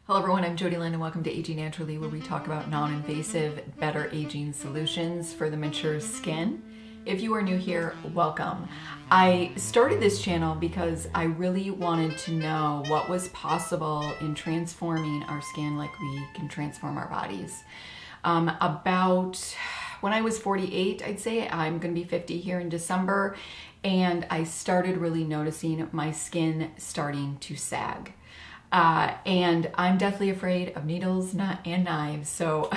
Hello everyone, I'm Jodylynn and welcome to Aging Naturally, where we talk about non-invasive, better aging solutions for the mature skin. If you are new here, welcome. I started this channel because I really wanted to know what was possible in transforming our skin like we can transform our bodies. About when I was 48, I'd say, I'm gonna be 50 here in December, and I started really noticing my skin starting to sag. And I'm deathly afraid of needles and knives, so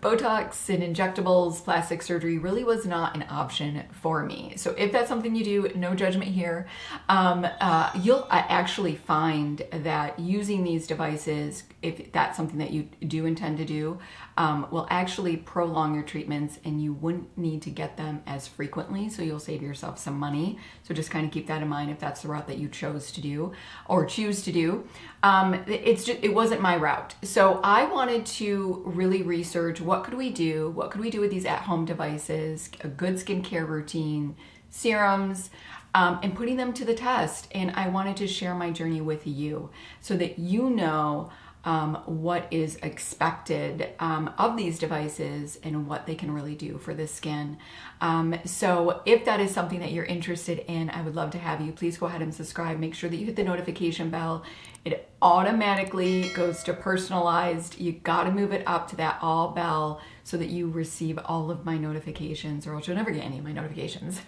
Botox and injectables, plastic surgery really was not an option for me. So if that's something you do, no judgment here, you'll actually find that using these devices, if that's something that you do intend to do, will actually prolong your treatments, and you wouldn't need to get them as frequently, so you'll save yourself some money. So just kind of keep that in mind if that's the route that you chose to do or choose to do. It wasn't my route. So I wanted to really research what could we do with these at-home devices, a good skincare routine, serums, and putting them to the test. And I wanted to share my journey with you so that you know what is expected of these devices and what they can really do for the skin. So if that is something that you're interested in, I would love to have you. Please go ahead and subscribe. Make sure that you hit the notification bell. It automatically goes to personalized. You got to move it up to that all bell so that you receive all of my notifications, or else you'll never get any of my notifications.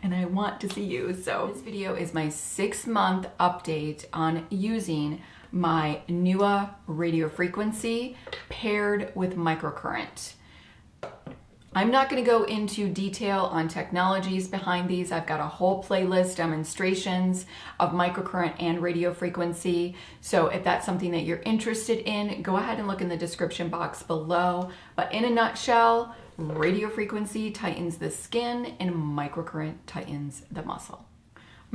And I want to see you. So this video is my 6-month update on using my NEWA radio frequency paired with microcurrent. I'm not going to go into detail on technologies behind these. I've got a whole playlist demonstrations of microcurrent and radio frequency. So if that's something that you're interested in, go ahead and look in the description box below. But in a nutshell, radio frequency tightens the skin and microcurrent tightens the muscle.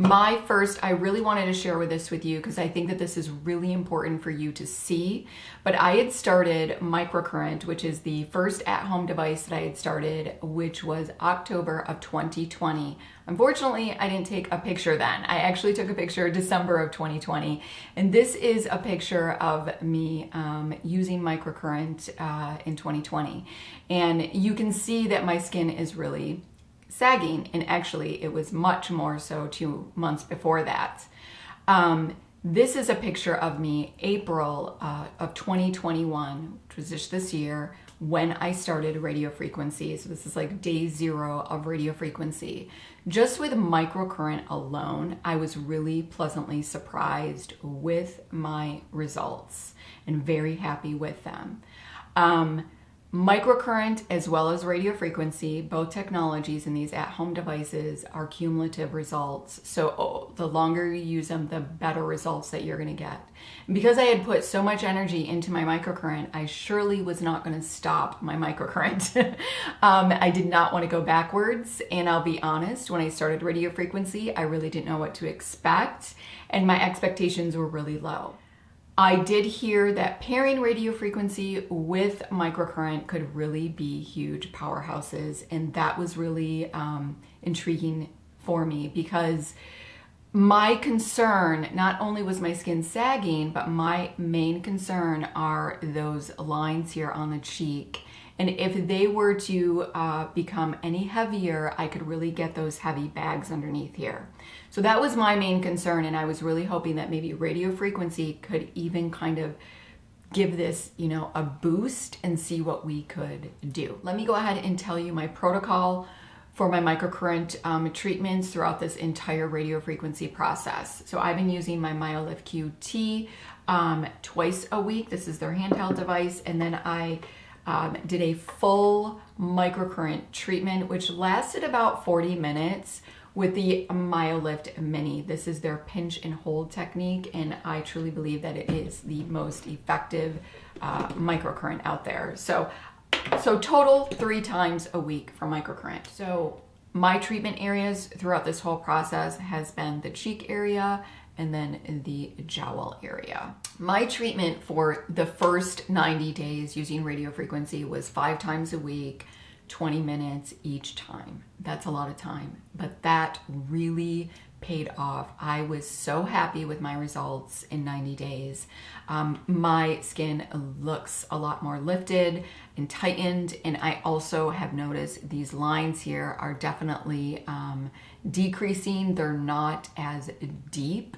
I really wanted to share this with you because I think that this is really important for you to see. But I had started Microcurrent, which is the first at-home device that I had started, which was October of 2020. Unfortunately, I didn't take a picture then. I actually took a picture December of 2020. And this is a picture of me using Microcurrent in 2020. And you can see that my skin is really sagging, and actually it was much more so 2 months before that. This is a picture of me April of 2021, which was just this year, when I started radio frequency. So this is like day 0 of radio frequency. Just with microcurrent alone, I was really pleasantly surprised with my results and very happy with them. Microcurrent as well as radio frequency, both technologies in these at-home devices are cumulative results. So the longer you use them, the better results that you're going to get. And because I had put so much energy into my microcurrent, I surely was not going to stop my microcurrent. I did not want to go backwards. And I'll be honest, when I started radio frequency, I really didn't know what to expect, and my expectations were really low. I did hear that pairing radio frequency with microcurrent could really be huge powerhouses, and that was really intriguing for me because my concern not only was my skin sagging, but my main concern are those lines here on the cheek. And if they were to become any heavier, I could really get those heavy bags underneath here. So that was my main concern, and I was really hoping that maybe radio frequency could even kind of give this, a boost and see what we could do. Let me go ahead and tell you my protocol for my microcurrent treatments throughout this entire radio frequency process. So I've been using my Myolift QT twice a week. This is their handheld device, and then I did a full microcurrent treatment, which lasted about 40 minutes with the Myolift Mini. This is their pinch and hold technique, and I truly believe that it is the most effective microcurrent out there. So total 3 times a week for microcurrent. So my treatment areas throughout this whole process has been the cheek area and then the jowl area. My treatment for the first 90 days using radio frequency was 5 times a week, 20 minutes each time. That's a lot of time, but that really paid off. I was so happy with my results in 90 days. My skin looks a lot more lifted and tightened, and I also have noticed these lines here are definitely decreasing. They're not as deep,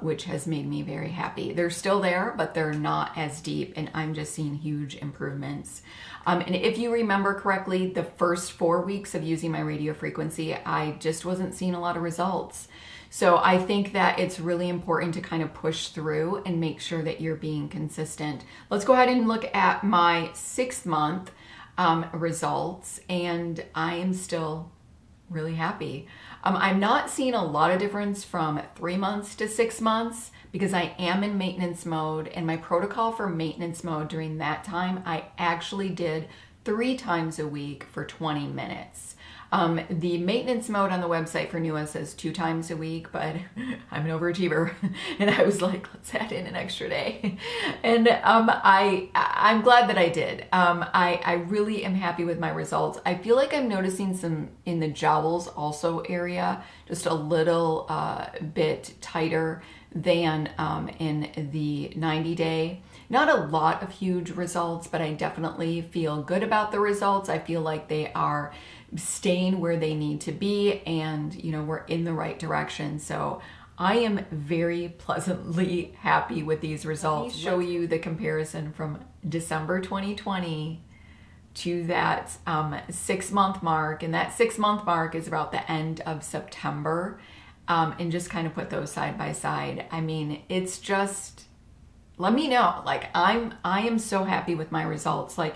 which has made me very happy. They're still there, but they're not as deep, and I'm just seeing huge improvements. And if you remember correctly, the first 4 weeks of using my radio frequency, I just wasn't seeing a lot of results. So I think that it's really important to kind of push through and make sure that you're being consistent. Let's go ahead and look at my 6 month results, and I am still really happy. I'm not seeing a lot of difference from 3 months to 6 months because I am in maintenance mode, and my protocol for maintenance mode during that time, I actually did 3 times a week for 20 minutes. The maintenance mode on the website for NEWA says 2 times a week, but I'm an overachiever, and I was like, let's add in an extra day. And I'm glad that I did. I really am happy with my results. I feel like I'm noticing some in the jowls also area, just a little bit tighter than in the 90-day. Not a lot of huge results, but I definitely feel good about the results. I feel like they are staying where they need to be, and you know, we're in the right direction. So I am very pleasantly happy with these results. Let me show you the comparison from December 2020 to that 6 month mark, and that 6 month mark is about the end of September, and just kind of put those side by side. I mean, it's just, let me know. Like, I am so happy with my results. Like,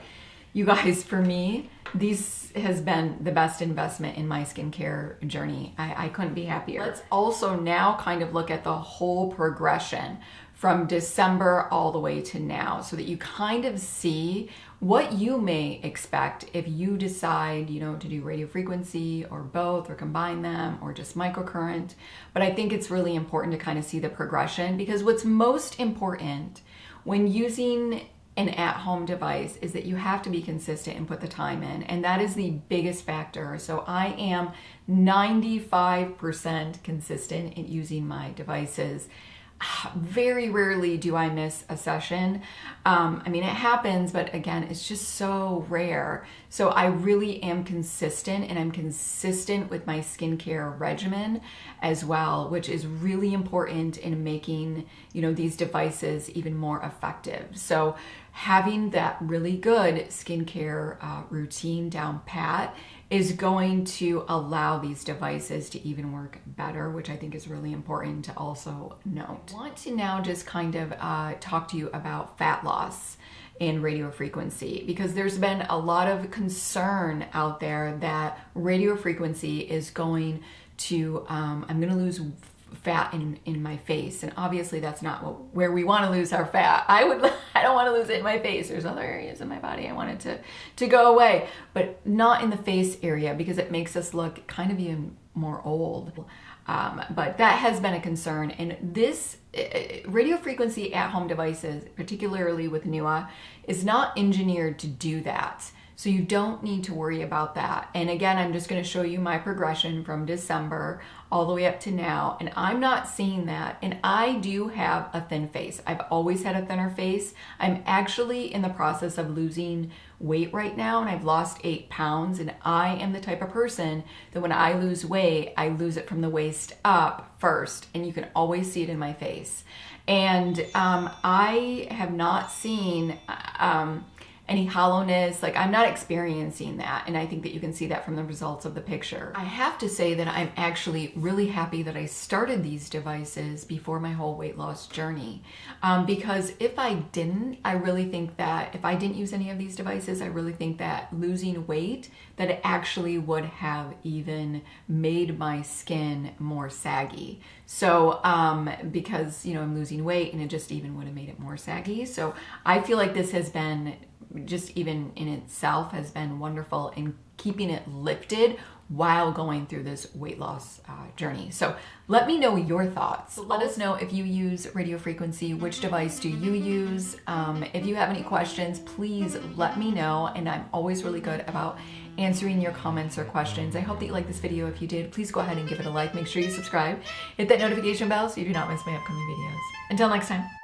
you guys, for me, these has been the best investment in my skincare journey. I couldn't be happier. Let's also now kind of look at the whole progression from December all the way to now, so that you kind of see what you may expect if you decide, you know, to do radio frequency or both, or combine them, or just microcurrent. But I think it's really important to kind of see the progression, because what's most important when using an at-home device is that you have to be consistent and put the time in, and that is the biggest factor. So I am 95% consistent in using my devices. Very rarely do I miss a session. I mean, it happens, but again, it's just so rare. So I really am consistent, and I'm consistent with my skincare regimen as well, which is really important in making, you know, these devices even more effective. So having that really good skincare routine down pat is going to allow these devices to even work better, which I think is really important to also note. I want to now just kind of talk to you about fat loss in radio frequency, because there's been a lot of concern out there that radio frequency is going to, I'm going to lose fat in my face, and obviously that's not where we want to lose our fat. I don't want to lose it in my face. There's other areas in my body I want it to go away, but not in the face area, because it makes us look kind of even more old. But that has been a concern, and this radio frequency at-home devices, particularly with NEWA, is not engineered to do that. So you don't need to worry about that. And again, I'm just going to show you my progression from December all the way up to now. And I'm not seeing that. And I do have a thin face. I've always had a thinner face. I'm actually in the process of losing weight right now, and I've lost 8 pounds. And I am the type of person that when I lose weight, I lose it from the waist up first. And you can always see it in my face. And I have not seen any hollowness. Like, I'm not experiencing that, and I think that you can see that from the results of the picture. I have to say that I'm actually really happy that I started these devices before my whole weight loss journey, because if I didn't, I really think that if I didn't use any of these devices, I really think that losing weight, that it actually would have even made my skin more saggy. So because, you know, I'm losing weight, and it just even would have made it more saggy. So I feel like this has been, just even in itself, has been wonderful in keeping it lifted while going through this weight loss journey. So let me know your thoughts. Let us know if you use radio frequency, which device do you use? If you have any questions, please let me know, and I'm always really good about answering your comments or questions. I hope that you liked this video. If you did, please go ahead and give it a like. Make sure you subscribe. Hit that notification bell so you do not miss my upcoming videos. Until next time.